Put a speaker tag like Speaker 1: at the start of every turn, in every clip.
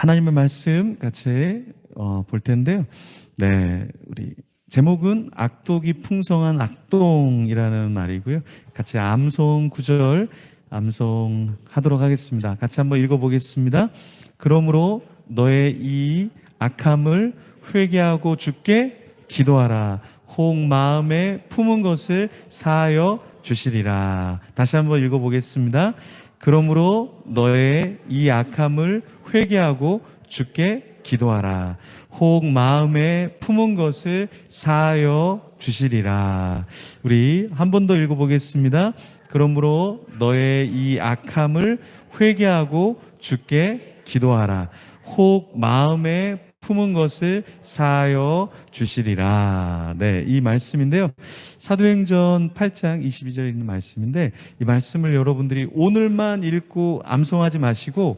Speaker 1: 하나님의 말씀 같이 볼 텐데요. 네, 우리 제목은 악독이 풍성한 악동이라는 말이고요. 같이 암송 구절 암송하도록 하겠습니다. 같이 한번 읽어보겠습니다. 그러므로 너의 이 악함을 회개하고 주께 기도하라. 혹 마음에 품은 것을 사하여 주시리라. 다시 한번 읽어보겠습니다. 그러므로 너의 이 악함을 회개하고 주께 기도하라. 혹 마음에 품은 것을 사하여 주시리라. 우리 한 번 더 읽어보겠습니다. 그러므로 너의 이 악함을 회개하고 주께 기도하라. 혹 마음에 품은 것을 사하여 주시리라. 네, 이 말씀인데요. 사도행전 8장 22절에 있는 말씀인데, 이 말씀을 여러분들이 오늘만 읽고 암송하지 마시고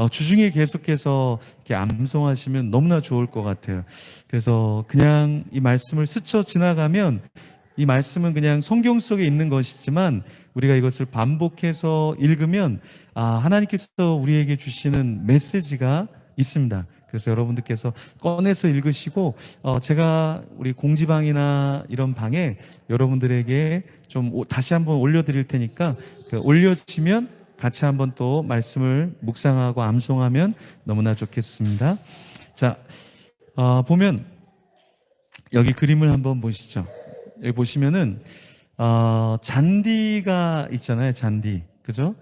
Speaker 1: 주중에 계속해서 이렇게 암송하시면 너무나 좋을 것 같아요. 그래서 그냥 이 말씀을 스쳐 지나가면, 이 말씀은 그냥 성경 속에 있는 것이지만 우리가 이것을 반복해서 읽으면 하나님께서 우리에게 주시는 메시지가 있습니다. 그래서 여러분들께서 꺼내서 읽으시고, 제가 우리 공지방이나 이런 방에 여러분들에게 좀 다시 한번 올려드릴 테니까, 올려지면 같이 한번 또 말씀을 묵상하고 암송하면 너무나 좋겠습니다. 자, 보면 여기 그림을 한번 보시죠. 여기 보시면은 잔디가 있잖아요. 잔디, 그죠?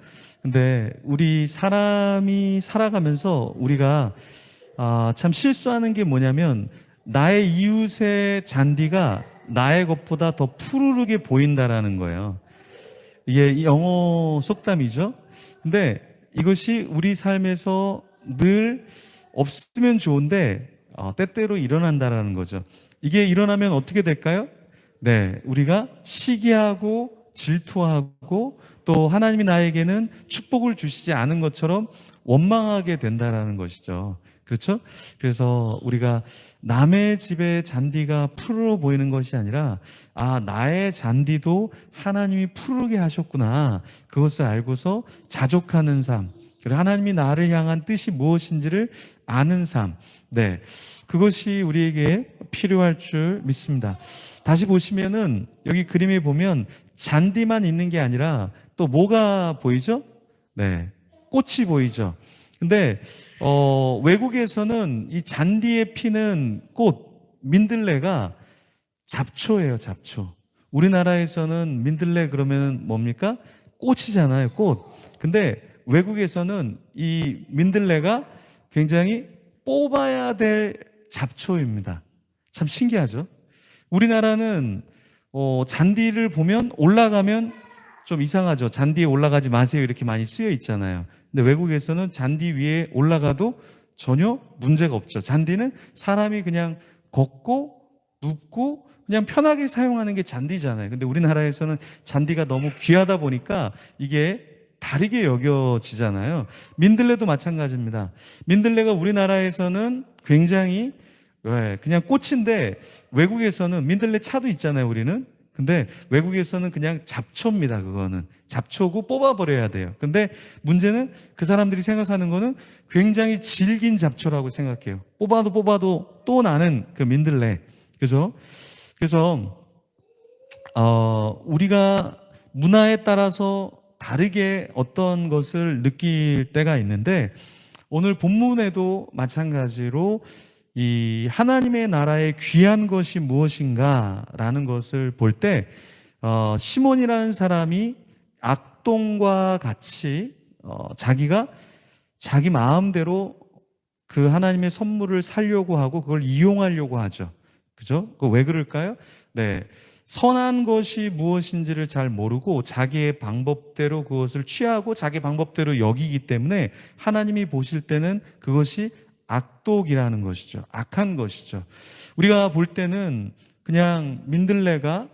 Speaker 1: 근데 우리 사람이 살아가면서 우리가 참 실수하는 게 뭐냐면, 나의 이웃의 잔디가 나의 것보다 더 푸르르게 보인다라는 거예요. 이게 영어 속담이죠. 근데 이것이 우리 삶에서 늘 없으면 좋은데 때때로 일어난다라는 거죠. 이게 일어나면 어떻게 될까요? 네, 우리가 시기하고 질투하고 또 하나님이 나에게는 축복을 주시지 않은 것처럼 원망하게 된다라는 것이죠. 그렇죠? 그래서 우리가 남의 집의 잔디가 푸르러 보이는 것이 아니라, 나의 잔디도 하나님이 푸르게 하셨구나, 그것을 알고서 자족하는 삶, 그리고 하나님이 나를 향한 뜻이 무엇인지를 아는 삶, 네, 그것이 우리에게 필요할 줄 믿습니다. 다시 보시면은 여기 그림에 보면 잔디만 있는 게 아니라 또 뭐가 보이죠? 네, 꽃이 보이죠. 근데 외국에서는 이 잔디에 피는 꽃, 민들레가 잡초예요, 잡초. 우리나라에서는 민들레 그러면 뭡니까? 꽃이잖아요, 꽃. 근데 외국에서는 이 민들레가 굉장히 뽑아야 될 잡초입니다. 참 신기하죠? 우리나라는 잔디를 보면 올라가면 좀 이상하죠. 잔디에 올라가지 마세요, 이렇게 많이 쓰여 있잖아요. 근데 외국에서는 잔디 위에 올라가도 전혀 문제가 없죠. 잔디는 사람이 그냥 걷고 눕고 그냥 편하게 사용하는 게 잔디잖아요. 근데 우리나라에서는 잔디가 너무 귀하다 보니까 이게 다르게 여겨지잖아요. 민들레도 마찬가지입니다. 민들레가 우리나라에서는 굉장히 그냥 꽃인데, 외국에서는 민들레 차도 있잖아요, 우리는. 근데 외국에서는 그냥 잡초입니다. 그거는 잡초고 뽑아버려야 돼요. 근데 문제는 그 사람들이 생각하는 거는 굉장히 질긴 잡초라고 생각해요. 뽑아도 또 나는 그 민들레, 그죠? 그래서 우리가 문화에 따라서 다르게 어떤 것을 느낄 때가 있는데, 오늘 본문에도 마찬가지로 이 하나님의 나라의 귀한 것이 무엇인가라는 것을 볼 때, 시몬이라는 사람이 악동과 같이 자기가 자기 마음대로 그 하나님의 선물을 살려고 하고 그걸 이용하려고 하죠. 그죠? 왜 그럴까요? 네, 선한 것이 무엇인지를 잘 모르고 자기의 방법대로 그것을 취하고 자기 방법대로 여기기 때문에 하나님이 보실 때는 그것이 악독이라는 것이죠. 악한 것이죠. 우리가 볼 때는 그냥 민들레가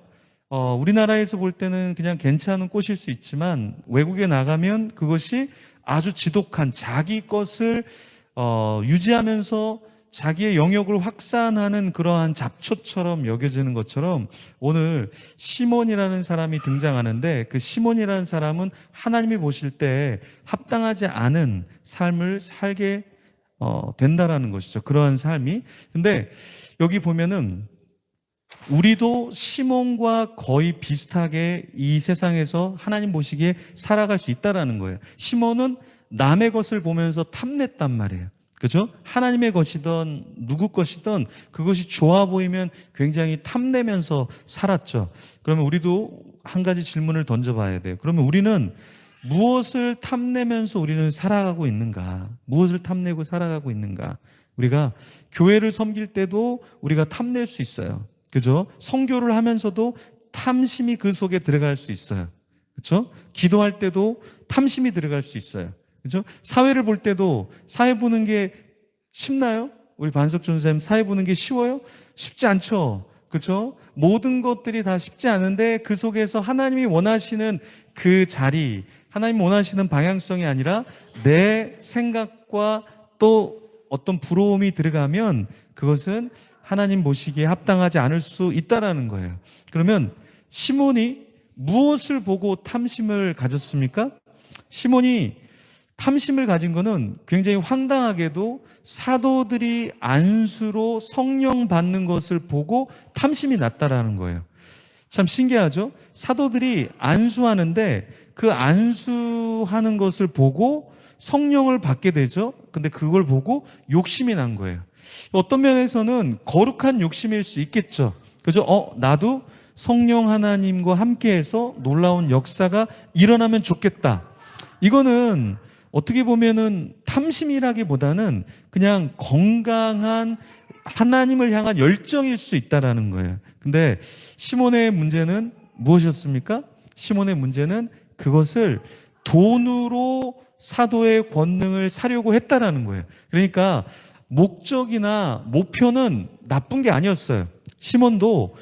Speaker 1: 우리나라에서 볼 때는 그냥 괜찮은 꽃일 수 있지만, 외국에 나가면 그것이 아주 지독한 자기 것을 유지하면서 자기의 영역을 확산하는 그러한 잡초처럼 여겨지는 것처럼, 오늘 시몬이라는 사람이 등장하는데, 그 시몬이라는 사람은 하나님이 보실 때 합당하지 않은 삶을 살게 된다라는 것이죠. 그러한 삶이. 근데 여기 보면은 우리도 시몬과 거의 비슷하게 이 세상에서 하나님 보시기에 살아갈 수 있다라는 거예요. 시몬은 남의 것을 보면서 탐냈단 말이에요. 그죠? 하나님의 것이든 누구 것이든 그것이 좋아 보이면 굉장히 탐내면서 살았죠. 그러면 우리도 한 가지 질문을 던져봐야 돼요. 그러면 우리는 무엇을 탐내면서 우리는 살아가고 있는가? 무엇을 탐내고 살아가고 있는가? 우리가 교회를 섬길 때도 우리가 탐낼 수 있어요. 그죠? 선교를 하면서도 탐심이 그 속에 들어갈 수 있어요. 그렇죠? 기도할 때도 탐심이 들어갈 수 있어요. 그죠? 사회를 볼 때도 사회 보는 게 쉽나요? 우리 반석 전사님 사회 보는 게 쉬워요? 쉽지 않죠. 그렇죠? 모든 것들이 다 쉽지 않은데 그 속에서 하나님이 원하시는 그 자리, 하나님 원하시는 방향성이 아니라 내 생각과 또 어떤 부러움이 들어가면 그것은 하나님 보시기에 합당하지 않을 수 있다라는 거예요. 그러면 시몬이 무엇을 보고 탐심을 가졌습니까? 시몬이 탐심을 가진 거는 굉장히 황당하게도 사도들이 안수로 성령 받는 것을 보고 탐심이 났다라는 거예요. 참 신기하죠? 사도들이 안수하는데 그 안수하는 것을 보고 성령을 받게 되죠. 근데 그걸 보고 욕심이 난 거예요. 어떤 면에서는 거룩한 욕심일 수 있겠죠. 그죠? 나도 성령 하나님과 함께해서 놀라운 역사가 일어나면 좋겠다. 이거는 어떻게 보면은 탐심이라기보다는 그냥 건강한 하나님을 향한 열정일 수 있다라는 거예요. 근데 시몬의 문제는 무엇이었습니까? 시몬의 문제는 그것을 돈으로 사도의 권능을 사려고 했다라는 거예요. 그러니까 목적이나 목표는 나쁜 게 아니었어요. 시몬도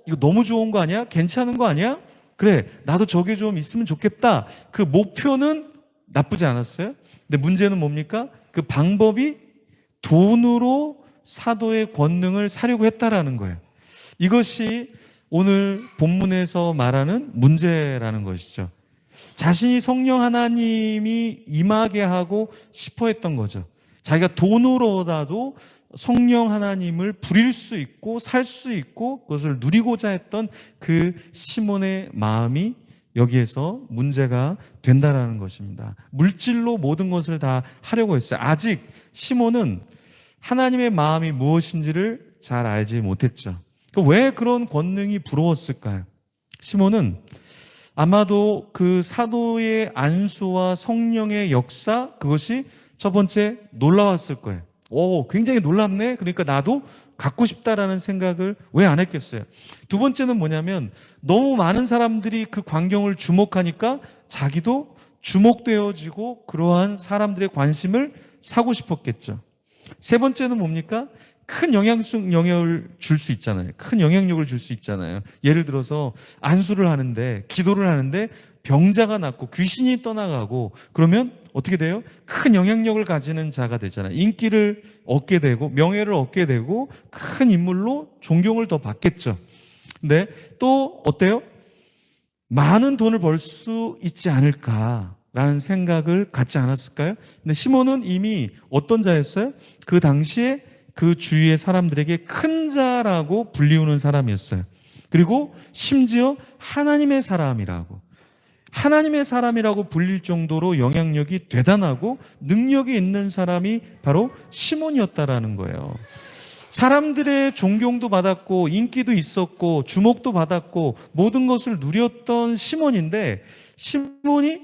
Speaker 1: 이거 너무 좋은 거 아니야? 괜찮은 거 아니야? 그래, 나도 저게 좀 있으면 좋겠다. 그 목표는 나쁘지 않았어요. 근데 문제는 뭡니까? 그 방법이 돈으로 사도의 권능을 사려고 했다라는 거예요. 이것이 오늘 본문에서 말하는 문제라는 것이죠. 자신이 성령 하나님이 임하게 하고 싶어 했던 거죠. 자기가 돈으로라도 성령 하나님을 부릴 수 있고 살 수 있고 그것을 누리고자 했던 그 시몬의 마음이 여기에서 문제가 된다라는 것입니다. 물질로 모든 것을 다 하려고 했어요. 아직 시몬은 하나님의 마음이 무엇인지를 잘 알지 못했죠. 왜 그런 권능이 부러웠을까요? 시몬은 아마도 그 사도의 안수와 성령의 역사, 그것이 첫 번째 놀라웠을 거예요. 굉장히 놀랍네. 그러니까 나도 갖고 싶다라는 생각을 왜 안 했겠어요? 두 번째는 뭐냐면 너무 많은 사람들이 그 광경을 주목하니까 자기도 주목되어지고 그러한 사람들의 관심을 사고 싶었겠죠. 세 번째는 뭡니까? 큰 영향을 줄 수 있잖아요. 큰 영향력을 줄 수 있잖아요. 예를 들어서 안수를 하는데, 기도를 하는데 병자가 낫고 귀신이 떠나가고 그러면 어떻게 돼요? 큰 영향력을 가지는 자가 되잖아요. 인기를 얻게 되고 명예를 얻게 되고 큰 인물로 존경을 더 받겠죠. 근데 또 어때요? 많은 돈을 벌 수 있지 않을까라는 생각을 갖지 않았을까요? 근데 시몬은 이미 어떤 자였어요? 그 당시에 그 주위의 사람들에게 큰 자라고 불리우는 사람이었어요. 그리고 심지어 하나님의 사람이라고 불릴 정도로 영향력이 대단하고 능력이 있는 사람이 바로 시몬이었다라는 거예요. 사람들의 존경도 받았고 인기도 있었고 주목도 받았고 모든 것을 누렸던 시몬인데 시몬이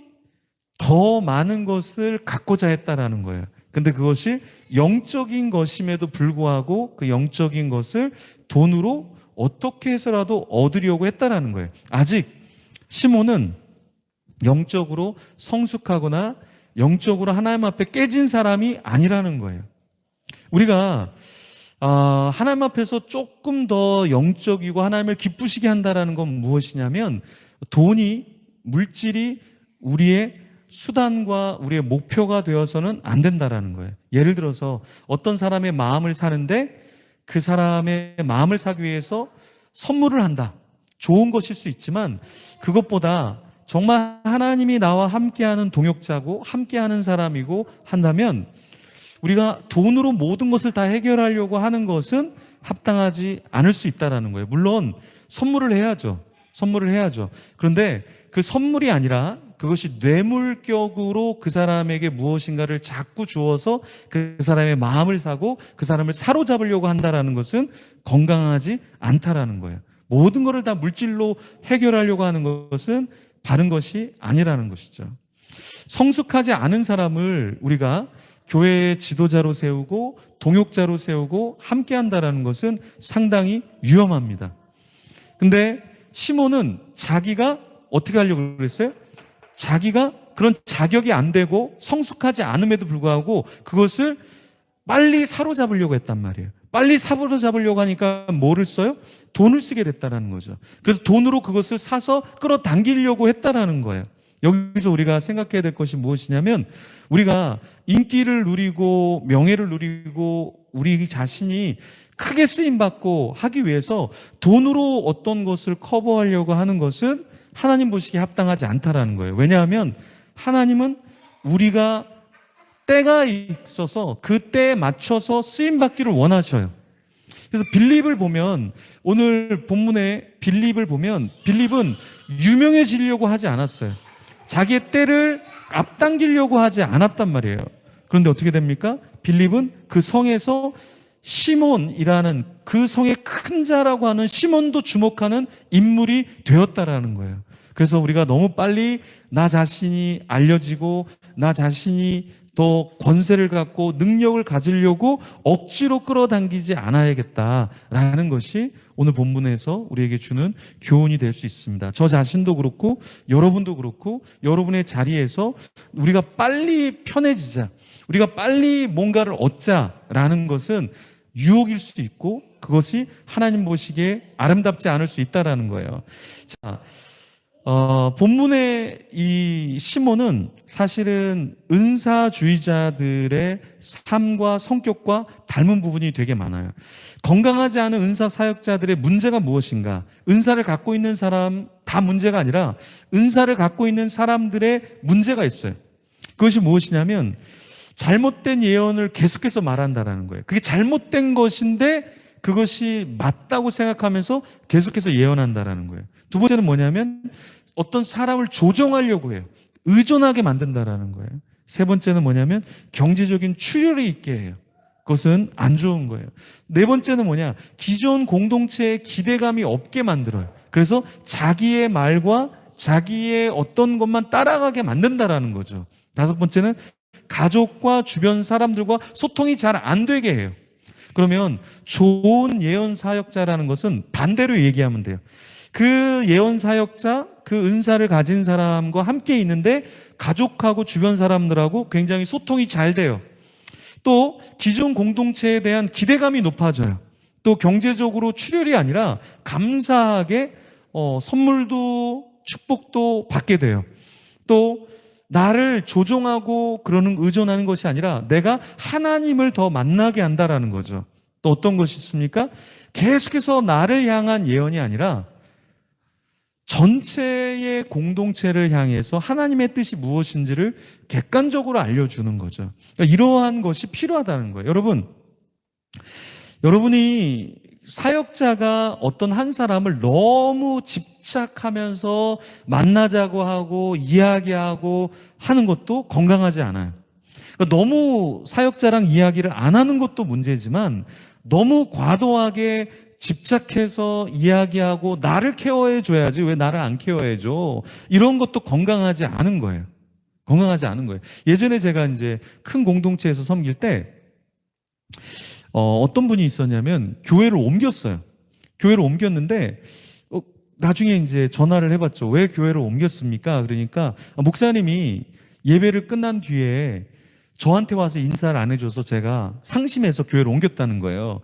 Speaker 1: 더 많은 것을 갖고자 했다라는 거예요. 근데 그것이 영적인 것임에도 불구하고 그 영적인 것을 돈으로 어떻게 해서라도 얻으려고 했다라는 거예요. 아직 시몬은 영적으로 성숙하거나 영적으로 하나님 앞에 깨진 사람이 아니라는 거예요. 우리가 하나님 앞에서 조금 더 영적이고 하나님을 기쁘시게 한다는 건 무엇이냐면 돈이, 물질이 우리의 수단과 우리의 목표가 되어서는 안 된다라는 거예요. 예를 들어서 어떤 사람의 마음을 사는데 그 사람의 마음을 사기 위해서 선물을 한다. 좋은 것일 수 있지만 그것보다 정말 하나님이 나와 함께하는 동역자고 함께하는 사람이고 한다면 우리가 돈으로 모든 것을 다 해결하려고 하는 것은 합당하지 않을 수 있다라는 거예요. 물론 선물을 해야죠. 선물을 해야죠. 그런데 그 선물이 아니라 그것이 뇌물격으로 그 사람에게 무엇인가를 자꾸 주어서 그 사람의 마음을 사고 그 사람을 사로잡으려고 한다라는 것은 건강하지 않다라는 거예요. 모든 것을 다 물질로 해결하려고 하는 것은 바른 것이 아니라는 것이죠. 성숙하지 않은 사람을 우리가 교회의 지도자로 세우고 동역자로 세우고 함께 한다라는 것은 상당히 위험합니다. 근데 시몬은 자기가 어떻게 하려고 그랬어요? 자기가 그런 자격이 안 되고 성숙하지 않음에도 불구하고 그것을 빨리 사로잡으려고 했단 말이에요. 빨리 사로잡으려고 하니까 뭐를 써요? 돈을 쓰게 됐다는 거죠. 그래서 돈으로 그것을 사서 끌어당기려고 했다는 거예요. 여기서 우리가 생각해야 될 것이 무엇이냐면 우리가 인기를 누리고 명예를 누리고 우리 자신이 크게 쓰임받고 하기 위해서 돈으로 어떤 것을 커버하려고 하는 것은 하나님 보시기에 합당하지 않다라는 거예요. 왜냐하면 하나님은 우리가 때가 있어서 그 때에 맞춰서 쓰임받기를 원하셔요. 그래서 빌립을 보면 오늘 본문의 빌립을 보면 빌립은 유명해지려고 하지 않았어요. 자기의 때를 앞당기려고 하지 않았단 말이에요. 그런데 어떻게 됩니까? 빌립은 그 성에서 시몬이라는 그 성의 큰 자라고 하는 시몬도 주목하는 인물이 되었다라는 거예요. 그래서 우리가 너무 빨리 나 자신이 알려지고 나 자신이 더 권세를 갖고 능력을 가지려고 억지로 끌어당기지 않아야겠다라는 것이 오늘 본문에서 우리에게 주는 교훈이 될 수 있습니다. 저 자신도 그렇고 여러분도 그렇고 여러분의 자리에서 우리가 빨리 편해지자, 우리가 빨리 뭔가를 얻자라는 것은 유혹일 수 있고 그것이 하나님 보시기에 아름답지 않을 수 있다라는 거예요. 자, 본문의 이 시몬은 사실은 은사주의자들의 삶과 성격과 닮은 부분이 되게 많아요. 건강하지 않은 은사 사역자들의 문제가 무엇인가? 은사를 갖고 있는 사람 다 문제가 아니라 은사를 갖고 있는 사람들의 문제가 있어요. 그것이 무엇이냐면 잘못된 예언을 계속해서 말한다라는 거예요. 그게 잘못된 것인데 그것이 맞다고 생각하면서 계속해서 예언한다라는 거예요. 두 번째는 뭐냐면 어떤 사람을 조종하려고 해요. 의존하게 만든다라는 거예요. 세 번째는 뭐냐면 경제적인 출혈이 있게 해요. 그것은 안 좋은 거예요. 네 번째는 뭐냐? 기존 공동체에 기대감이 없게 만들어요. 그래서 자기의 말과 자기의 어떤 것만 따라가게 만든다라는 거죠. 다섯 번째는 가족과 주변 사람들과 소통이 잘 안 되게 해요. 그러면 좋은 예언 사역자라는 것은 반대로 얘기하면 돼요. 그 예언 사역자, 그 은사를 가진 사람과 함께 있는데 가족하고 주변 사람들하고 굉장히 소통이 잘 돼요. 또 기존 공동체에 대한 기대감이 높아져요. 또 경제적으로 출혈이 아니라 감사하게 선물도 축복도 받게 돼요. 또 나를 조종하고 그러는 의존하는 것이 아니라 내가 하나님을 더 만나게 한다라는 거죠. 또 어떤 것이 있습니까? 계속해서 나를 향한 예언이 아니라 전체의 공동체를 향해서 하나님의 뜻이 무엇인지를 객관적으로 알려주는 거죠. 그러니까 이러한 것이 필요하다는 거예요. 여러분이 사역자가 어떤 한 사람을 너무 집착하면서 만나자고 하고 이야기하고 하는 것도 건강하지 않아요. 그러니까 너무 사역자랑 이야기를 안 하는 것도 문제지만 너무 과도하게 집착해서 이야기하고 나를 케어해 줘야지 왜 나를 안 케어해 줘? 이런 것도 건강하지 않은 거예요. 건강하지 않은 거예요. 예전에 제가 이제 큰 공동체에서 섬길 때 어떤 분이 있었냐면 교회를 옮겼어요. 교회를 옮겼는데 나중에 이제 전화를 해봤죠. 왜 교회를 옮겼습니까? 그러니까 목사님이 예배를 끝난 뒤에 저한테 와서 인사를 안 해줘서 제가 상심해서 교회를 옮겼다는 거예요.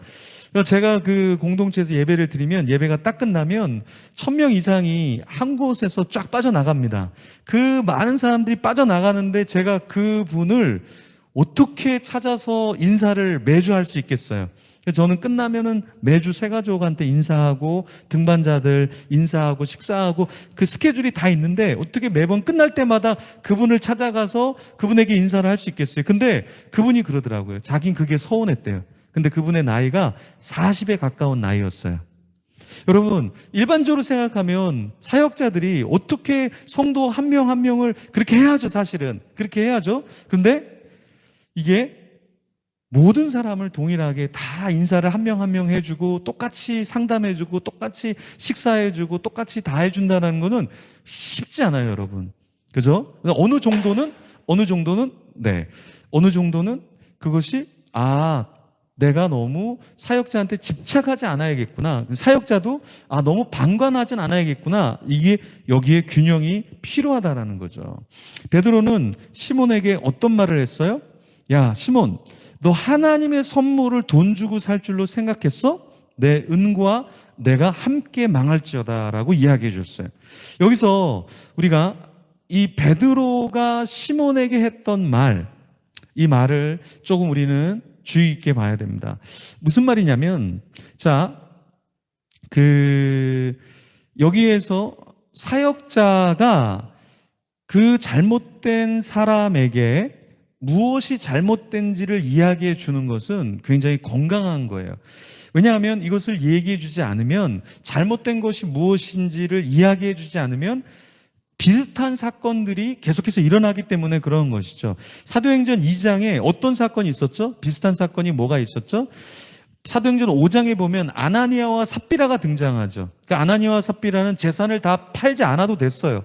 Speaker 1: 제가 그 공동체에서 예배를 드리면 예배가 딱 끝나면 1000명 이상이 한 곳에서 쫙 빠져나갑니다. 그 많은 사람들이 빠져나가는데 제가 그 분을 어떻게 찾아서 인사를 매주 할 수 있겠어요? 그래서 저는 끝나면은 매주 새가족한테 인사하고 등반자들 인사하고 식사하고 그 스케줄이 다 있는데 어떻게 매번 끝날 때마다 그분을 찾아가서 그분에게 인사를 할 수 있겠어요? 근데 그분이 그러더라고요. 자긴 그게 서운했대요. 근데 그분의 나이가 40에 가까운 나이였어요. 여러분, 일반적으로 생각하면 사역자들이 어떻게 성도 한 명 한 명을 그렇게 해야죠, 사실은. 그렇게 해야죠. 그런데 이게 모든 사람을 동일하게 다 인사를 한 명 한 명 해주고 똑같이 상담해주고 똑같이 식사해주고 똑같이 다 해준다는 거는 쉽지 않아요, 여러분. 그죠? 어느 정도는 네. 어느 정도는 그것이 내가 너무 사역자한테 집착하지 않아야겠구나. 사역자도 너무 방관하진 않아야겠구나. 이게 여기에 균형이 필요하다라는 거죠. 베드로는 시몬에게 어떤 말을 했어요? 야, 시몬, 너 하나님의 선물을 돈 주고 살 줄로 생각했어? 내 은과 내가 함께 망할지어다라고 이야기해 줬어요. 여기서 우리가 이 베드로가 시몬에게 했던 이 말을 조금 우리는 주의 있게 봐야 됩니다. 무슨 말이냐면, 여기에서 사역자가 그 잘못된 사람에게 무엇이 잘못된지를 이야기해 주는 것은 굉장히 건강한 거예요. 왜냐하면 이것을 얘기해 주지 않으면, 잘못된 것이 무엇인지를 이야기해 주지 않으면 비슷한 사건들이 계속해서 일어나기 때문에 그런 것이죠. 사도행전 2장에 어떤 사건이 있었죠? 비슷한 사건이 뭐가 있었죠? 사도행전 5장에 보면 아나니아와 삽비라가 등장하죠. 그러니까 아나니아와 삽비라는 재산을 다 팔지 않아도 됐어요.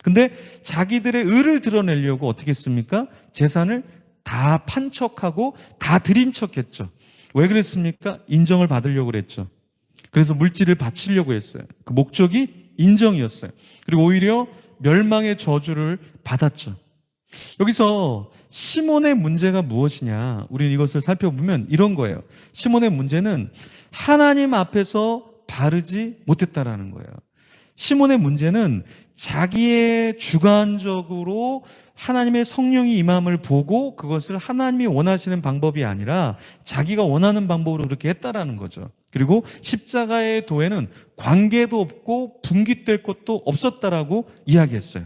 Speaker 1: 근데 자기들의 의를 드러내려고 어떻게 했습니까? 재산을 다 판 척하고 다 드린 척했죠. 왜 그랬습니까? 인정을 받으려고 그랬죠. 그래서 물질을 바치려고 했어요. 그 목적이 인정이었어요. 그리고 오히려 멸망의 저주를 받았죠. 여기서 시몬의 문제가 무엇이냐? 우리는 이것을 살펴보면 이런 거예요. 시몬의 문제는 하나님 앞에서 바르지 못했다라는 거예요. 시몬의 문제는 자기의 주관적으로 하나님의 성령이 임함을 보고 그것을 하나님이 원하시는 방법이 아니라 자기가 원하는 방법으로 그렇게 했다라는 거죠. 그리고 십자가의 도에는 관계도 없고 분깃될 것도 없었다라고 이야기했어요.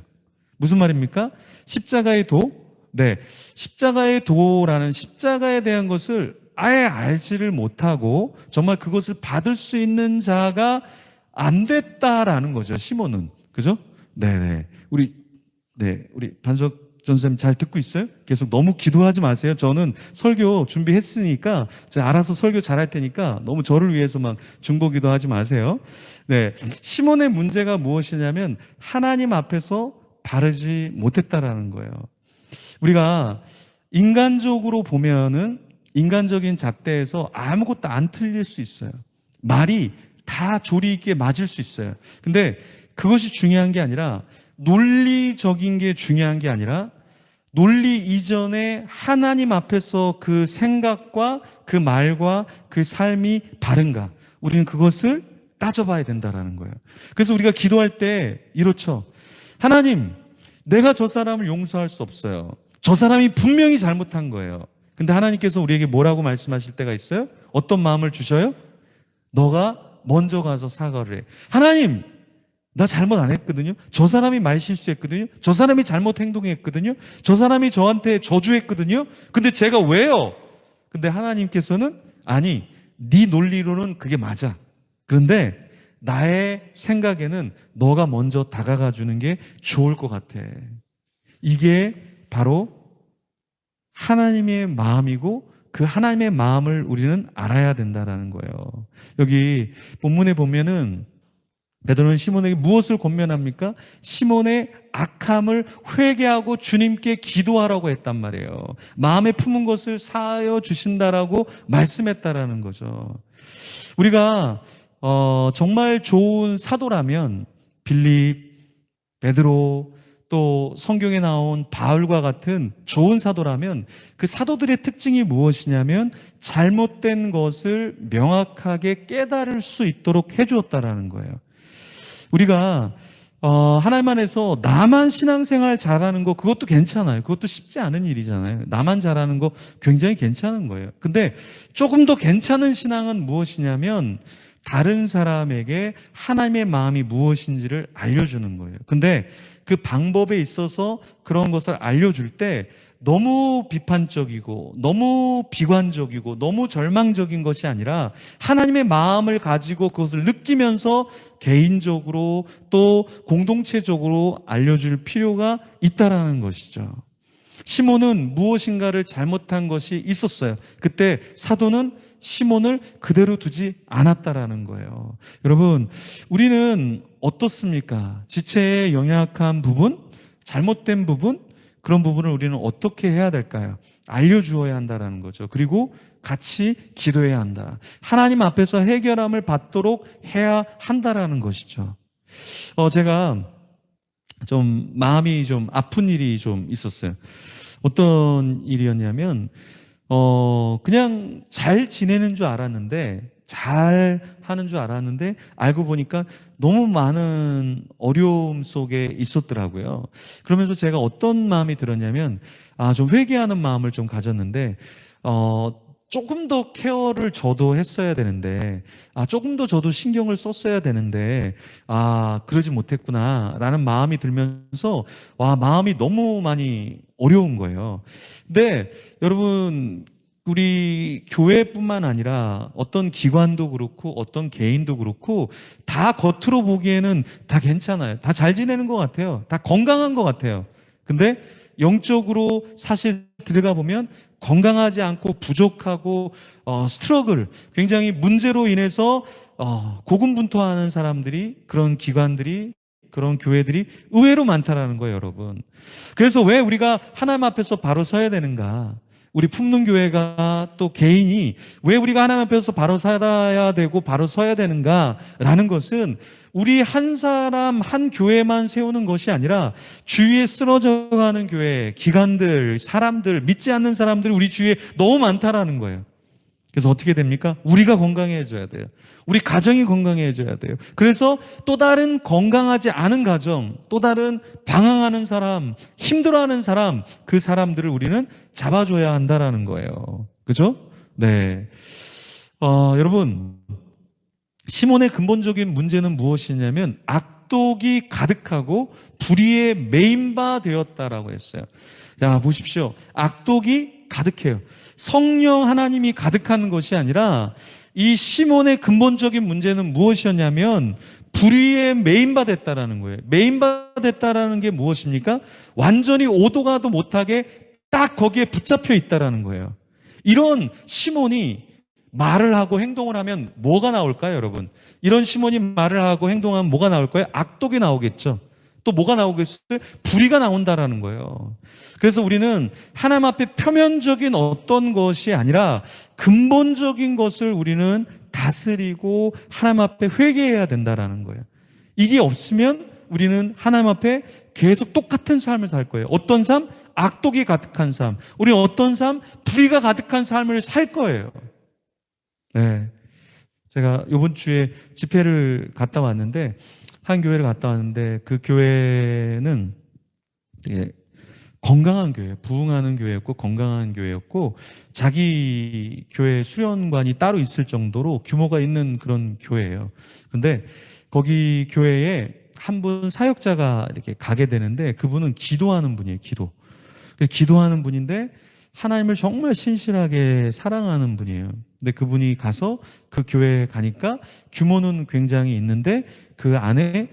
Speaker 1: 무슨 말입니까? 십자가의 도? 네. 십자가의 도라는 십자가에 대한 것을 아예 알지를 못하고 정말 그것을 받을 수 있는 자가 안 됐다라는 거죠, 시몬은. 그죠? 네네. 우리 반석 전쌤 잘 듣고 있어요? 계속 너무 기도하지 마세요. 저는 설교 준비했으니까 제가 알아서 설교 잘할 테니까 너무 저를 위해서 막 중보기도 하지 마세요. 네. 시몬의 문제가 무엇이냐면 하나님 앞에서 바르지 못했다라는 거예요. 우리가 인간적으로 보면은 인간적인 잣대에서 아무것도 안 틀릴 수 있어요. 말이 다 조리 있게 맞을 수 있어요. 근데 그것이 중요한 게 아니라 논리적인 게 중요한 게 아니라 논리 이전에 하나님 앞에서 그 생각과 그 말과 그 삶이 바른가? 우리는 그것을 따져봐야 된다라는 거예요. 그래서 우리가 기도할 때 이렇죠. 하나님, 내가 저 사람을 용서할 수 없어요. 저 사람이 분명히 잘못한 거예요. 근데 하나님께서 우리에게 뭐라고 말씀하실 때가 있어요? 어떤 마음을 주셔요? 너가 먼저 가서 사과를 해. 하나님, 나 잘못 안 했거든요. 저 사람이 말실수했거든요. 저 사람이 잘못 행동했거든요. 저 사람이 저한테 저주했거든요. 근데 제가 왜요? 근데 하나님께서는 아니, 네 논리로는 그게 맞아. 그런데 나의 생각에는 너가 먼저 다가가 주는 게 좋을 것 같아. 이게 바로 하나님의 마음이고 그 하나님의 마음을 우리는 알아야 된다라는 거예요. 여기 본문에 보면은 베드로는 시몬에게 무엇을 권면합니까? 시몬의 악함을 회개하고 주님께 기도하라고 했단 말이에요. 마음에 품은 것을 사하여 주신다라고 말씀했다라는 거죠. 우리가 정말 좋은 사도라면 빌립, 베드로, 또 성경에 나온 바울과 같은 좋은 사도라면 그 사도들의 특징이 무엇이냐면 잘못된 것을 명확하게 깨달을 수 있도록 해주었다라는 거예요. 우리가 하나님 안에서 나만 신앙생활 잘하는 거 그것도 괜찮아요. 그것도 쉽지 않은 일이잖아요. 나만 잘하는 거 굉장히 괜찮은 거예요. 근데 조금 더 괜찮은 신앙은 무엇이냐면 다른 사람에게 하나님의 마음이 무엇인지를 알려주는 거예요. 근데 그 방법에 있어서 그런 것을 알려줄 때 너무 비판적이고 너무 비관적이고 너무 절망적인 것이 아니라 하나님의 마음을 가지고 그것을 느끼면서 개인적으로 또 공동체적으로 알려줄 필요가 있다라는 것이죠. 시몬은 무엇인가를 잘못한 것이 있었어요. 그때 사도는 시몬을 그대로 두지 않았다라는 거예요. 여러분, 우리는 어떻습니까? 지체에 연약한 부분, 잘못된 부분, 그런 부분을 우리는 어떻게 해야 될까요? 알려주어야 한다라는 거죠. 그리고 같이 기도해야 한다. 하나님 앞에서 해결함을 받도록 해야 한다라는 것이죠. 제가 좀 마음이 좀 아픈 일이 좀 있었어요. 어떤 일이었냐면, 그냥 잘 지내는 줄 알았는데, 잘 하는 줄 알았는데, 알고 보니까 너무 많은 어려움 속에 있었더라고요. 그러면서 제가 어떤 마음이 들었냐면, 좀 회개하는 마음을 좀 가졌는데, 조금 더 케어를 저도 했어야 되는데, 조금 더 저도 신경을 썼어야 되는데, 그러지 못했구나, 라는 마음이 들면서, 마음이 너무 많이 어려운 거예요. 근데 여러분, 우리 교회뿐만 아니라 어떤 기관도 그렇고 어떤 개인도 그렇고 다 겉으로 보기에는 다 괜찮아요. 다 잘 지내는 것 같아요. 다 건강한 것 같아요. 근데 영적으로 사실 들어가 보면 건강하지 않고 부족하고 스트러글, 굉장히 문제로 인해서 고군분투하는 사람들이, 그런 기관들이, 그런 교회들이 의외로 많다라는 거예요, 여러분. 그래서 왜 우리가 하나님 앞에서 바로 서야 되는가? 우리 품능교회가 또 개인이 왜 우리가 하나님 앞에서 바로 살아야 되고 바로 서야 되는가라는 것은 우리 한 사람 한 교회만 세우는 것이 아니라 주위에 쓰러져가는 교회, 기관들, 사람들, 믿지 않는 사람들이 우리 주위에 너무 많다라는 거예요. 그래서 어떻게 됩니까? 우리가 건강해져야 돼요. 우리 가정이 건강해져야 돼요. 그래서 또 다른 건강하지 않은 가정, 또 다른 방황하는 사람, 힘들어하는 사람, 그 사람들을 우리는 잡아줘야 한다라는 거예요. 그죠? 네. 여러분, 시몬의 근본적인 문제는 무엇이냐면 악독이 가득하고 불의에 메인바 되었다라고 했어요. 자, 보십시오. 악독이 가득해요. 성령 하나님이 가득한 것이 아니라 이 시몬의 근본적인 문제는 무엇이었냐면 불의에 메인바 됐다라는 거예요. 메인바 됐다라는 게 무엇입니까? 완전히 오도가도 못하게 딱 거기에 붙잡혀 있다라는 거예요. 이런 시몬이 말을 하고 행동을 하면 뭐가 나올까요, 여러분? 이런 시몬이 말을 하고 행동하면 뭐가 나올까요? 악독이 나오겠죠. 또 뭐가 나오겠어요? 불의가 나온다라는 거예요. 그래서 우리는 하나님 앞에 표면적인 어떤 것이 아니라 근본적인 것을 우리는 다스리고 하나님 앞에 회개해야 된다라는 거예요. 이게 없으면 우리는 하나님 앞에 계속 똑같은 삶을 살 거예요. 어떤 삶? 악독이 가득한 삶. 우리는 어떤 삶? 불의가 가득한 삶을 살 거예요. 네. 제가 이번 주에 집회를 갔다 왔는데, 한 교회를 갔다 왔는데, 그 교회는 되게 건강한 교회, 부흥하는 교회였고, 건강한 교회였고, 자기 교회 수련관이 따로 있을 정도로 규모가 있는 그런 교회예요. 근데 거기 교회에 한 분 사역자가 이렇게 가게 되는데, 그분은 기도하는 분이에요, 기도. 그래서 기도하는 분인데, 하나님을 정말 신실하게 사랑하는 분이에요. 근데 그분이 가서 그 교회에 가니까 규모는 굉장히 있는데 그 안에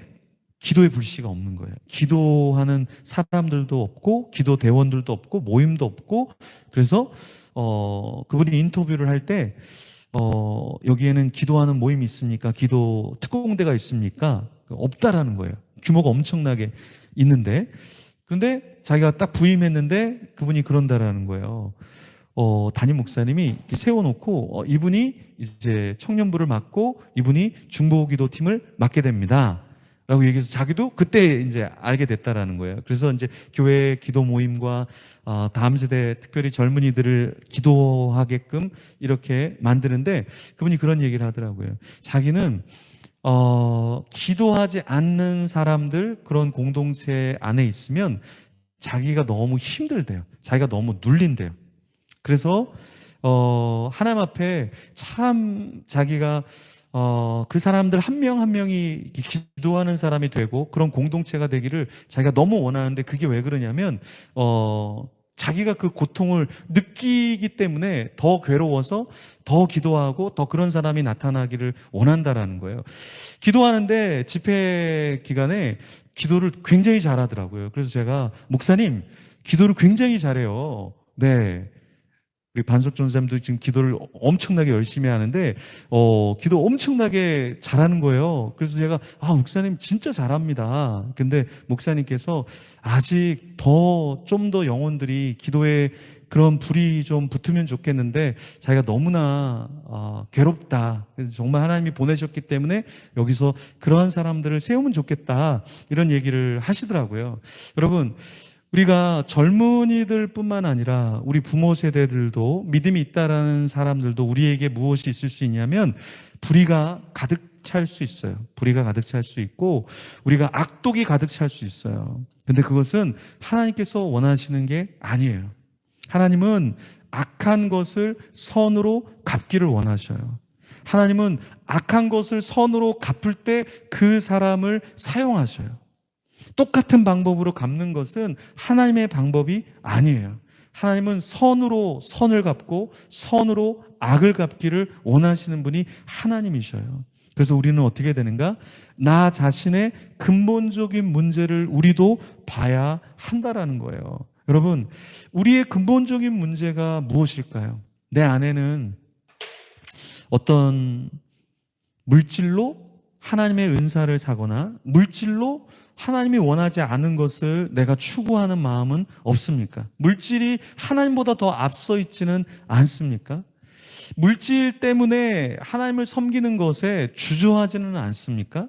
Speaker 1: 기도의 불씨가 없는 거예요. 기도하는 사람들도 없고 기도 대원들도 없고 모임도 없고. 그래서 그분이 인터뷰를 할 때 여기에는 기도하는 모임이 있습니까? 기도 특공대가 있습니까? 없다라는 거예요. 규모가 엄청나게 있는데. 그런데 자기가 딱 부임했는데 그분이 그런다라는 거예요. 담임 목사님이 이렇게 세워놓고 이분이 이제 청년부를 맡고 이분이 중보기도팀을 맡게 됩니다. 라고 얘기해서 자기도 그때 이제 알게 됐다라는 거예요. 그래서 이제 교회 기도 모임과 다음 세대 특별히 젊은이들을 기도하게끔 이렇게 만드는데 그분이 그런 얘기를 하더라고요. 자기는 기도하지 않는 사람들, 그런 공동체 안에 있으면 자기가 너무 힘들대요. 자기가 너무 눌린대요. 그래서 하나님 앞에 참 자기가 그 사람들 한 명 한 명이 기도하는 사람이 되고 그런 공동체가 되기를 자기가 너무 원하는데, 그게 왜 그러냐면 자기가 그 고통을 느끼기 때문에 더 괴로워서 더 기도하고 더 그런 사람이 나타나기를 원한다라는 거예요. 기도하는데 집회 기간에 기도를 굉장히 잘하더라고요. 그래서 제가, 목사님 기도를 굉장히 잘해요. 네. 우리 반석 전사님도 지금 기도를 엄청나게 열심히 하는데 기도 엄청나게 잘하는 거예요. 그래서 제가, 목사님 진짜 잘합니다. 근데 목사님께서 아직 좀 더 영혼들이 기도에 그런 불이 좀 붙으면 좋겠는데 자기가 너무나 괴롭다. 그래서 정말 하나님이 보내셨기 때문에 여기서 그러한 사람들을 세우면 좋겠다, 이런 얘기를 하시더라고요. 여러분, 우리가 젊은이들 뿐만 아니라 우리 부모 세대들도, 믿음이 있다라는 사람들도 우리에게 무엇이 있을 수 있냐면 불의가 가득 찰 수 있어요. 불의가 가득 찰 수 있고 우리가 악독이 가득 찰 수 있어요. 근데 그것은 하나님께서 원하시는 게 아니에요. 하나님은 악한 것을 선으로 갚기를 원하셔요. 하나님은 악한 것을 선으로 갚을 때 그 사람을 사용하셔요. 똑같은 방법으로 갚는 것은 하나님의 방법이 아니에요. 하나님은 선으로 선을 갚고 선으로 악을 갚기를 원하시는 분이 하나님이셔요. 그래서 우리는 어떻게 되는가? 나 자신의 근본적인 문제를 우리도 봐야 한다라는 거예요. 여러분, 우리의 근본적인 문제가 무엇일까요? 내 안에는 어떤 물질로 하나님의 은사를 사거나 물질로 하나님이 원하지 않은 것을 내가 추구하는 마음은 없습니까? 물질이 하나님보다 더 앞서 있지는 않습니까? 물질 때문에 하나님을 섬기는 것에 주저하지는 않습니까?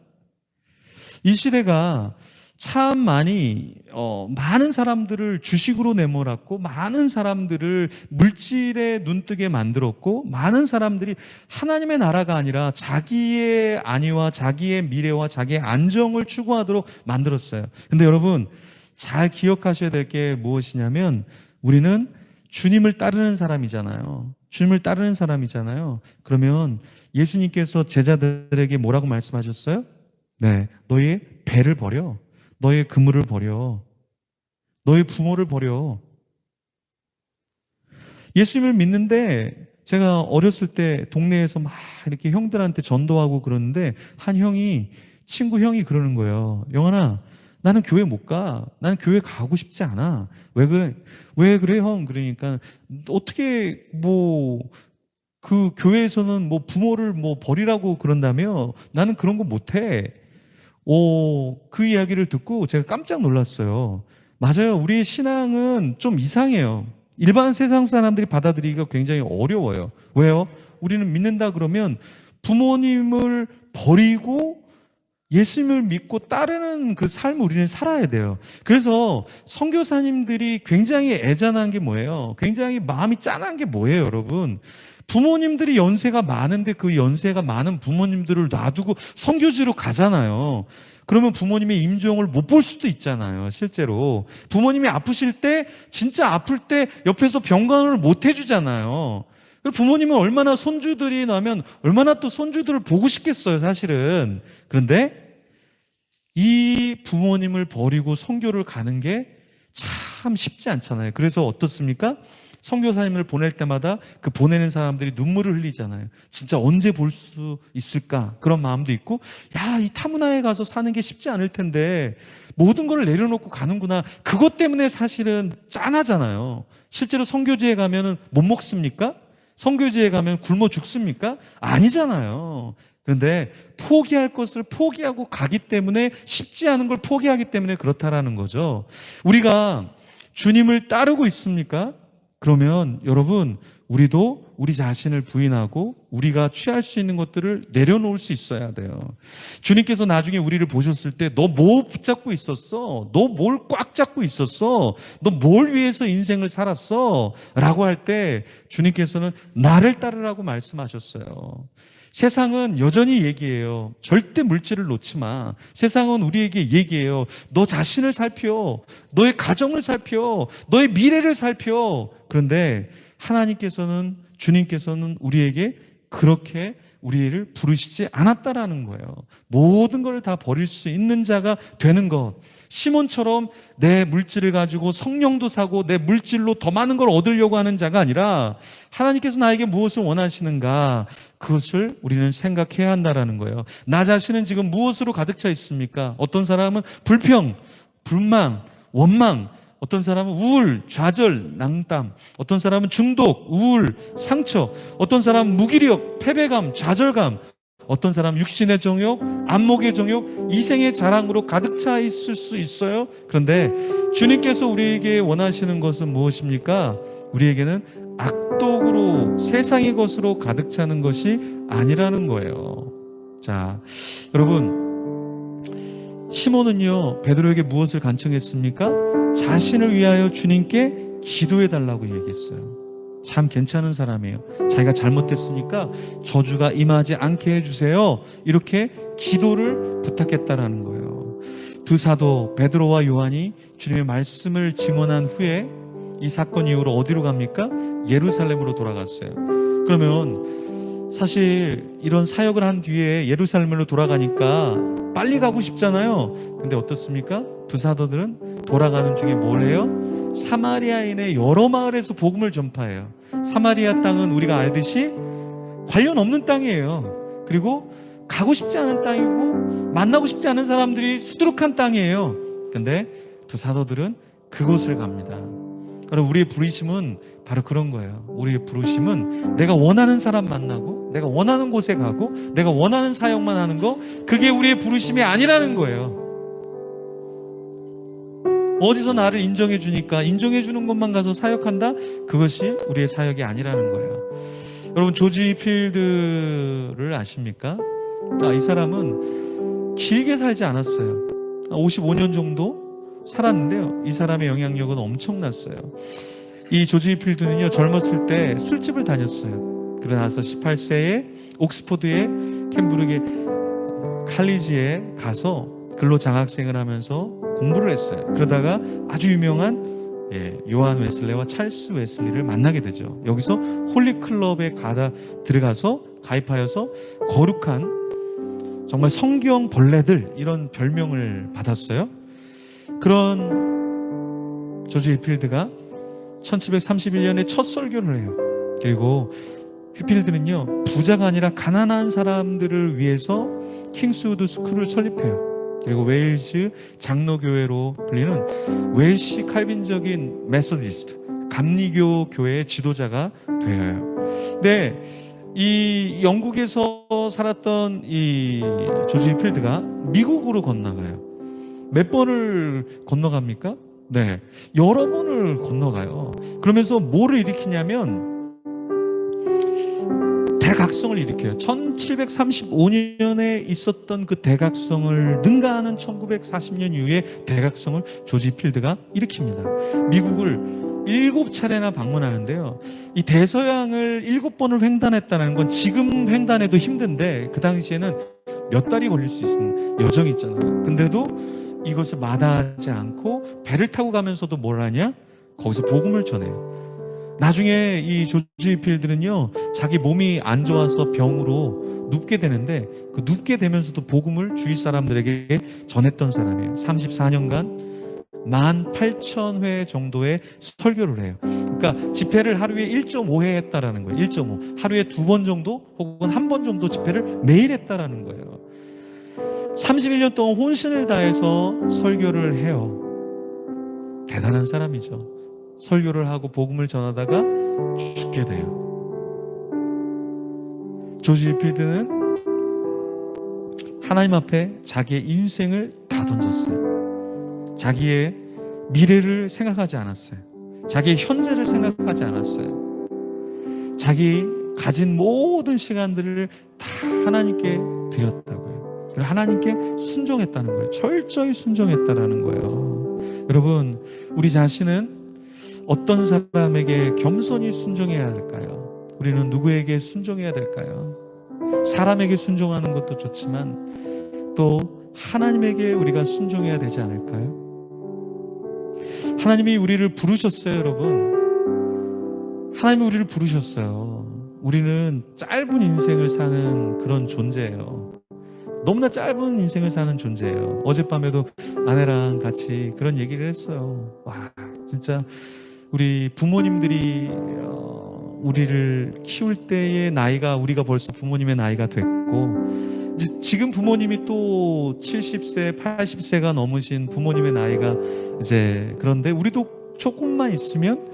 Speaker 1: 이 시대가 참 많은 사람들을 주식으로 내몰았고, 많은 사람들을 물질에 눈뜨게 만들었고, 많은 사람들이 하나님의 나라가 아니라 자기의 안위와 자기의 미래와 자기의 안정을 추구하도록 만들었어요. 근데 여러분, 잘 기억하셔야 될 게 무엇이냐면, 우리는 주님을 따르는 사람이잖아요. 주님을 따르는 사람이잖아요. 그러면 예수님께서 제자들에게 뭐라고 말씀하셨어요? 네, 너의 배를 버려. 너의 그물을 버려. 너의 부모를 버려. 예수님을 믿는데, 제가 어렸을 때 동네에서 막 이렇게 형들한테 전도하고 그러는데 한 친구 형이 그러는 거예요. 영환아, 나는 교회 못 가. 나는 교회 가고 싶지 않아. 왜 그래? 왜 그래, 형? 그러니까 어떻게 그 교회에서는 부모를 버리라고 그런다며? 나는 그런 거 못 해. 그 이야기를 듣고 제가 깜짝 놀랐어요. 맞아요. 우리의 신앙은 좀 이상해요. 일반 세상 사람들이 받아들이기가 굉장히 어려워요. 왜요? 우리는 믿는다 그러면 부모님을 버리고 예수님을 믿고 따르는 그 삶을 우리는 살아야 돼요. 그래서 선교사님들이 굉장히 애잔한 게 뭐예요? 굉장히 마음이 짠한 게 뭐예요, 여러분? 부모님들이 연세가 많은데 그 연세가 많은 부모님들을 놔두고 선교지로 가잖아요. 그러면 부모님의 임종을 못 볼 수도 있잖아요, 실제로. 부모님이 아프실 때, 진짜 아플 때 옆에서 병간호를 못 해주잖아요. 부모님은 얼마나 손주들이 나면 얼마나 또 손주들을 보고 싶겠어요, 사실은. 그런데 이 부모님을 버리고 선교를 가는 게 참 쉽지 않잖아요. 그래서 어떻습니까? 선교사님을 보낼 때마다 그 보내는 사람들이 눈물을 흘리잖아요. 진짜 언제 볼 수 있을까? 그런 마음도 있고, 이 타문화에 가서 사는 게 쉽지 않을 텐데 모든 걸 내려놓고 가는구나. 그것 때문에 사실은 짠하잖아요. 실제로 선교지에 가면 못 먹습니까? 선교지에 가면 굶어 죽습니까? 아니잖아요. 그런데 포기할 것을 포기하고 가기 때문에, 쉽지 않은 걸 포기하기 때문에 그렇다라는 거죠. 우리가 주님을 따르고 있습니까? 그러면 여러분, 우리도 우리 자신을 부인하고 우리가 취할 수 있는 것들을 내려놓을 수 있어야 돼요. 주님께서 나중에 우리를 보셨을 때 너 뭐 붙잡고 있었어? 너 뭘 꽉 잡고 있었어? 너 뭘 위해서 인생을 살았어? 라고 할 때 주님께서는 나를 따르라고 말씀하셨어요. 세상은 여전히 얘기해요. 절대 물질을 놓지 마. 세상은 우리에게 얘기해요. 너 자신을 살펴. 너의 가정을 살펴. 너의 미래를 살펴. 그런데 하나님께서는, 주님께서는 우리에게 그렇게 우리를 부르시지 않았다라는 거예요. 모든 걸 다 버릴 수 있는 자가 되는 것. 시몬처럼 내 물질을 가지고 성령도 사고 내 물질로 더 많은 걸 얻으려고 하는 자가 아니라 하나님께서 나에게 무엇을 원하시는가, 그것을 우리는 생각해야 한다라는 거예요. 나 자신은 지금 무엇으로 가득 차 있습니까? 어떤 사람은 불평, 불만, 원망, 어떤 사람은 우울, 좌절, 낭담, 어떤 사람은 중독, 우울, 상처, 어떤 사람은 무기력, 패배감, 좌절감, 어떤 사람은 육신의 정욕, 안목의 정욕, 이생의 자랑으로 가득 차 있을 수 있어요. 그런데 주님께서 우리에게 원하시는 것은 무엇입니까? 우리에게는 악독으로, 세상의 것으로 가득 차는 것이 아니라는 거예요. 자, 여러분, 시몬은요, 베드로에게 무엇을 간청했습니까? 자신을 위하여 주님께 기도해 달라고 얘기했어요. 참 괜찮은 사람이에요. 자기가 잘못했으니까 저주가 임하지 않게 해주세요. 이렇게 기도를 부탁했다라는 거예요. 두 사도 베드로와 요한이 주님의 말씀을 증언한 후에 이 사건 이후로 어디로 갑니까? 예루살렘으로 돌아갔어요. 그러면 사실 이런 사역을 한 뒤에 예루살렘으로 돌아가니까 빨리 가고 싶잖아요. 근데 어떻습니까? 두 사도들은 돌아가는 중에 뭘 해요? 사마리아인의 여러 마을에서 복음을 전파해요. 사마리아 땅은 우리가 알듯이 관련 없는 땅이에요. 그리고 가고 싶지 않은 땅이고 만나고 싶지 않은 사람들이 수두룩한 땅이에요. 근데 두 사도들은 그곳을 갑니다. 그럼 우리의 부르심은 바로 그런 거예요. 우리의 부르심은 내가 원하는 사람 만나고 내가 원하는 곳에 가고 내가 원하는 사역만 하는 거, 그게 우리의 부르심이 아니라는 거예요. 어디서 나를 인정해 주니까 인정해 주는 곳만 가서 사역한다? 그것이 우리의 사역이 아니라는 거예요. 여러분, 조지 필드를 아십니까? 이 사람은 길게 살지 않았어요. 55년 정도 살았는데요, 이 사람의 영향력은 엄청났어요. 이 조지 필드는요, 젊었을 때 술집을 다녔어요. 그러고 나서 18세에 옥스퍼드의 캠브리지 칼리지에 가서 근로 장학생을 하면서 공부를 했어요. 그러다가 아주 유명한 요한 웨슬레와 찰스 웨슬리를 만나게 되죠. 여기서 홀리클럽에 들어가서 가입하여서 거룩한 정말 성경 벌레들, 이런 별명을 받았어요. 그런 조지 휘필드가 1731년에 첫 설교를 해요. 그리고 휘필드는요, 부자가 아니라 가난한 사람들을 위해서 킹스우드 스쿨을 설립해요. 그리고 웨일즈 장로교회로 불리는 웰시 칼빈적인 메소디스트 감리교 교회의 지도자가 되어요. 근데 이 영국에서 살았던 이 조지 필드가 미국으로 건너가요. 몇 번을 건너갑니까? 네, 여러 번을 건너가요. 그러면서 뭐를 일으키냐면 대각성을 일으켜요. 1735년에 있었던 그 대각성을 능가하는 1940년 이후에 대각성을 조지 필드가 일으킵니다. 미국을 7차례나 방문하는데요, 이 대서양을 7번을 횡단했다는 건 지금 횡단해도 힘든데 그 당시에는 몇 달이 걸릴 수 있는 여정이 있잖아요. 근데도 이것을 마다하지 않고 배를 타고 가면서도 뭘 하냐? 거기서 복음을 전해요. 나중에 이 조지 필드는요, 자기 몸이 안 좋아서 병으로 눕게 되는데 그 눕게 되면서도 복음을 주위 사람들에게 전했던 사람이에요. 34년간 18,000회 정도의 설교를 해요. 그러니까 집회를 하루에 1.5회 했다라는 거예요. 1.5. 하루에 2번 정도 혹은 1번 정도 집회를 매일 했다라는 거예요. 31년 동안 혼신을 다해서 설교를 해요. 대단한 사람이죠. 설교를 하고 복음을 전하다가 죽게 돼요. 조지 필드는 하나님 앞에 자기의 인생을 다 던졌어요. 자기의 미래를 생각하지 않았어요. 자기의 현재를 생각하지 않았어요. 자기 가진 모든 시간들을 다 하나님께 드렸다고요. 그리고 하나님께 순종했다는 거예요. 철저히 순종했다라는 거예요. 여러분, 우리 자신은 어떤 사람에게 겸손히 순종해야 될까요? 우리는 누구에게 순종해야 될까요? 사람에게 순종하는 것도 좋지만 또 하나님에게 우리가 순종해야 되지 않을까요? 하나님이 우리를 부르셨어요, 여러분. 하나님이 우리를 부르셨어요. 우리는 짧은 인생을 사는 그런 존재예요. 너무나 짧은 인생을 사는 존재예요. 어젯밤에도 아내랑 같이 그런 얘기를 했어요. 와, 진짜 우리 부모님들이 우리를 키울 때의 나이가 우리가 벌써 부모님의 나이가 됐고, 지금 부모님이 또 70세, 80세가 넘으신 부모님의 나이가 이제, 그런데 우리도 조금만 있으면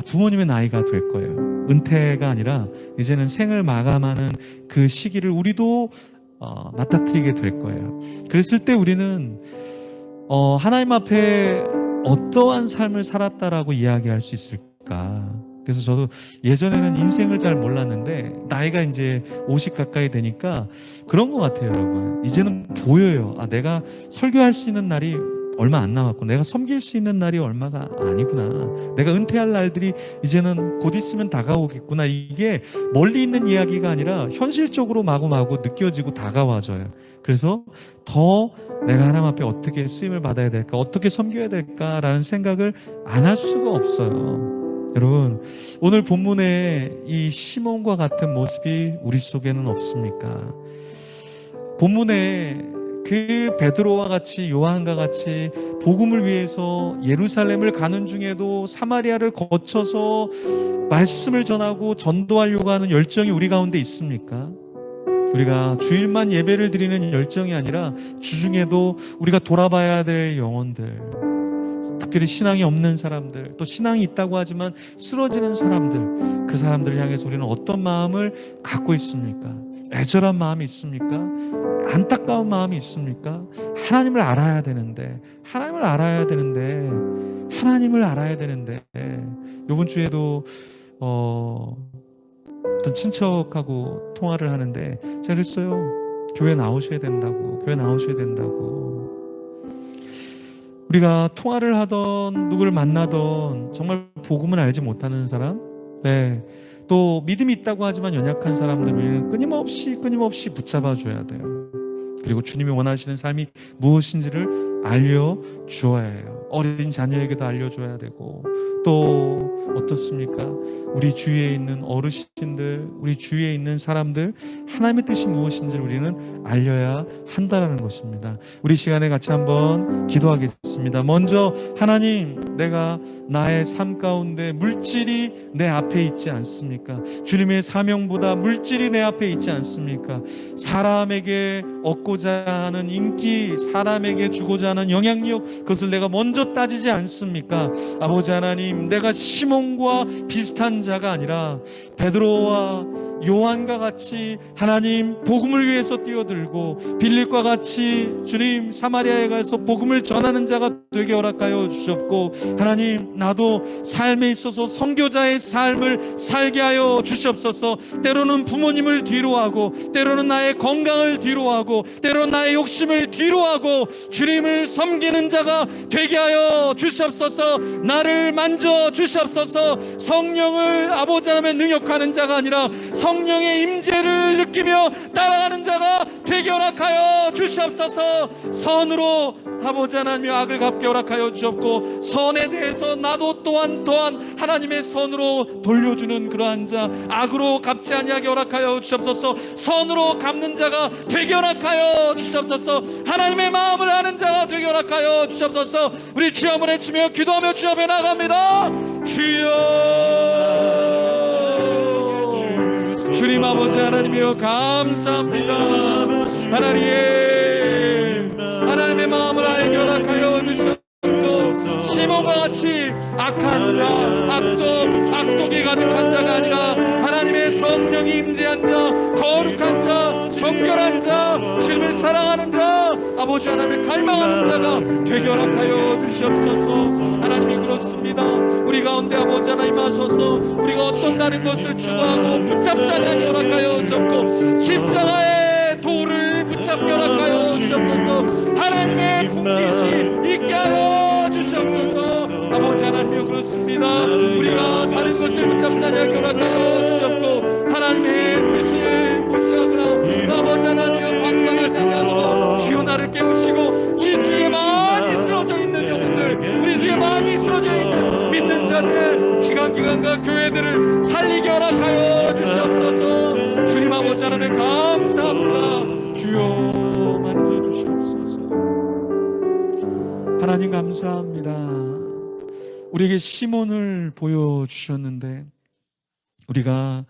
Speaker 1: 부모님의 나이가 될 거예요. 은퇴가 아니라 이제는 생을 마감하는 그 시기를 우리도 맞닥뜨리게 될 거예요. 그랬을 때 우리는 하나님 앞에 어떠한 삶을 살았다라고 이야기할 수 있을까? 그래서 저도 예전에는 인생을 잘 몰랐는데 나이가 이제 50 가까이 되니까 그런 것 같아요, 여러분. 이제는 보여요. 내가 설교할 수 있는 날이 얼마 안 남았고, 내가 섬길 수 있는 날이 얼마가 아니구나, 내가 은퇴할 날들이 이제는 곧 있으면 다가오겠구나. 이게 멀리 있는 이야기가 아니라 현실적으로 마구마구 느껴지고 다가와져요. 그래서 더 내가 하나님 앞에 어떻게 쓰임을 받아야 될까, 어떻게 섬겨야 될까라는 생각을 안 할 수가 없어요. 여러분, 오늘 본문에 이 시몬과 같은 모습이 우리 속에는 없습니까? 본문에 그 베드로와 같이, 요한과 같이 복음을 위해서 예루살렘을 가는 중에도 사마리아를 거쳐서 말씀을 전하고 전도하려고 하는 열정이 우리 가운데 있습니까? 우리가 주일만 예배를 드리는 열정이 아니라 주중에도 우리가 돌아봐야 될 영혼들, 특별히 신앙이 없는 사람들, 또 신앙이 있다고 하지만 쓰러지는 사람들, 그 사람들을 향해서 우리는 어떤 마음을 갖고 있습니까? 애절한 마음이 있습니까? 안타까운 마음이 있습니까? 하나님을 알아야 되는데, 이번 주에도 어떤 친척하고 통화를 하는데 제가 그랬어요. 교회 나오셔야 된다고. 우리가 통화를 하던, 누구를 만나던 정말 복음을 알지 못하는 사람, 또 믿음이 있다고 하지만 연약한 사람들을 끊임없이 붙잡아줘야 돼요. 그리고 주님이 원하시는 삶이 무엇인지를 알려주어야 해요. 어린 자녀에게도 알려줘야 되고, 또 어떻습니까? 우리 주위에 있는 어르신들, 우리 주위에 있는 사람들, 하나님의 뜻이 무엇인지를 우리는 알려야 한다는 것입니다. 우리 시간에 같이 한번 기도하겠습니다. 먼저, 하나님, 내가 나의 삶 가운데 물질이 내 앞에 있지 않습니까? 주님의 사명보다 물질이 내 앞에 있지 않습니까? 사람에게 얻고자 하는 인기, 사람에게 주고자 하는 영향력, 그것을 내가 먼저 따지지 않습니까? 아버지 하나님, 내가 시몬과 비슷한 자가 아니라 베드로와 요한과 같이 하나님 복음을 위해서 뛰어들고, 빌립과 같이 주님 사마리아에 가서 복음을 전하는 자가 되게 허락하여 주셨고, 하나님 나도 삶에 있어서 선교자의 삶을 살게 하여 주시옵소서. 때로는 부모님을 뒤로하고, 때로는 나의 건강을 뒤로하고, 때로는 나의 욕심을 뒤로하고 주님을 섬기는 자가 되게 하여 주시옵소서. 나를 만져 주시옵소서. 성령을 아버지 하나님의 능력하는 자가 아니라 성령의 임재를 느끼며 따라가는 자가 되게 허락하여 주시옵소서. 선으로 아버지 하나님의 악을 갚게 허락하여 주셨고, 선에 대해서 나도 또한 하나님의 선으로 돌려주는 그러한 자, 악으로 갚지 아니하게 허락하여 주시옵소서. 선으로 갚는 자가 되게 허락하여 주시옵소서. 하나님의 마음을 아는 자가 되게 허락하여 주시옵소서. 우리 주여 한번 외치며 기도하며 주 앞에 나갑니다. 주여, 주님 아버지 하나님이여 감사합니다. 하나님의 마음을 알게 허락하여 주시옵소서. 시몬과 같이 악한 자, 악독이 가득한 자가 아니라 하나님의 성령이 임재한 자, 거룩한 자, 정결한 자, 주님을 사랑하는 자, 아버지 하나님을 갈망하는 자가 되게 허락하여 주시옵소서. 하나님이 그렇습니다. 우리 가운데 아버지 하나님 하소서. 우리가 어떤 다른 것을 추구하고 붙잡지 않게 허락하여 주옵고, 십자가의 도를 붙잡게 허락하여 주시옵소서. 하나님의 분깃이 있게 하여 주시옵소서. 아버지 하나님이여 그렇습니다. 우리가 다른 것을 붙잡지 않게 허락하여 주시옵고, 하나님의 뜻을 무시하거나 교환기관과 교회들을 살리게 허락하여 주시옵소서. 주님 아버지 하나님 감사합니다. 주여 만져주시옵소서. 하나님 감사합니다. 우리에게 시몬을 보여주셨는데 우리가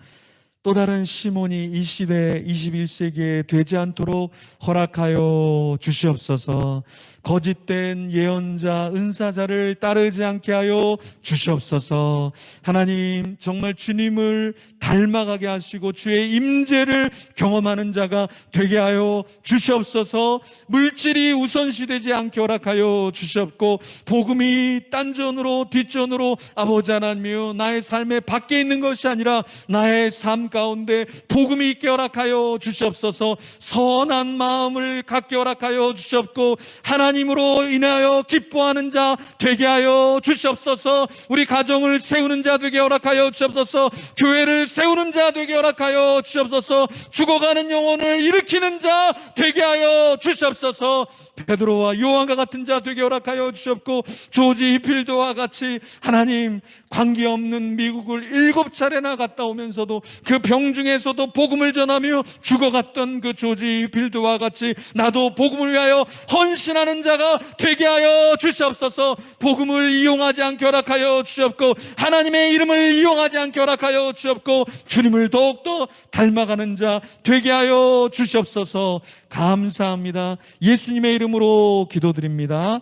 Speaker 1: 또 다른 시몬이 이 시대 21세기에 되지 않도록 허락하여 주시옵소서. 거짓된 예언자, 은사자를 따르지 않게 하여 주시옵소서. 하나님 정말 주님을 닮아가게 하시고 주의 임재를 경험하는 자가 되게 하여 주시옵소서. 물질이 우선시되지 않게 허락하여 주시옵고 복음이 딴전으로 뒷전으로 아버지 하나님이여 나의 삶에 밖에 있는 것이 아니라 나의 삶 가운데 복음이 있게 허락하여 주시옵소서. 선한 마음을 갖게 허락하여 주시옵고 하나님으로 인하여 기뻐하는 자 되게 하여 주시옵소서. 우리 가정을 세우는 자 되게 허락하여 주시옵소서. 교회를 세우는 자 되게 허락하여 주시옵소서. 죽어가는 영혼을 일으키는 자 되게 하여 주시옵소서. 베드로와 요한과 같은 자 되게 허락하여 주시옵고 조지 히필드와 같이 하나님 관계없는 미국을 7차례나 갔다 오면서도 그 병중에서도 복음을 전하며 죽어갔던 그 조지 히필드와 같이 나도 복음을 위하여 헌신하는 자가 되게 하여 주시옵소서. 복음을 이용하지 않게 허락하여 주시옵고 하나님의 이름을 이용하지 않게 허락하여 주시옵고 주님을 더욱더 닮아가는 자 되게 하여 주시옵소서. 감사합니다. 예수님의 이름으로 기도드립니다.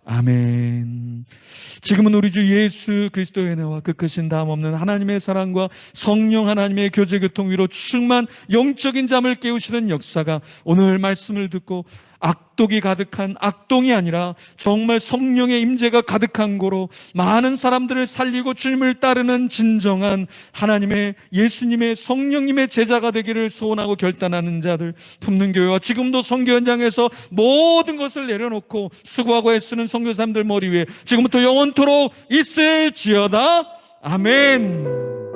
Speaker 1: 아멘. 지금은 우리 주 예수 그리스도의 은혜와 그 크신 다음 없는 하나님의 사랑과 성령 하나님의 교제 교통 위로 충만 영적인 잠을 깨우시는 역사가 오늘 말씀을 듣고 악독이 가득한 악동이 아니라 정말 성령의 임재가 가득한 고로 많은 사람들을 살리고 주님을 따르는 진정한 하나님의 예수님의 성령님의 제자가 되기를 소원하고 결단하는 자들 품는 교회와 지금도 선교 현장에서 모든 것을 내려놓고 수고하고 애쓰는 선교사님들 머리 위에 지금부터 영원토록 있을지어다. 아멘.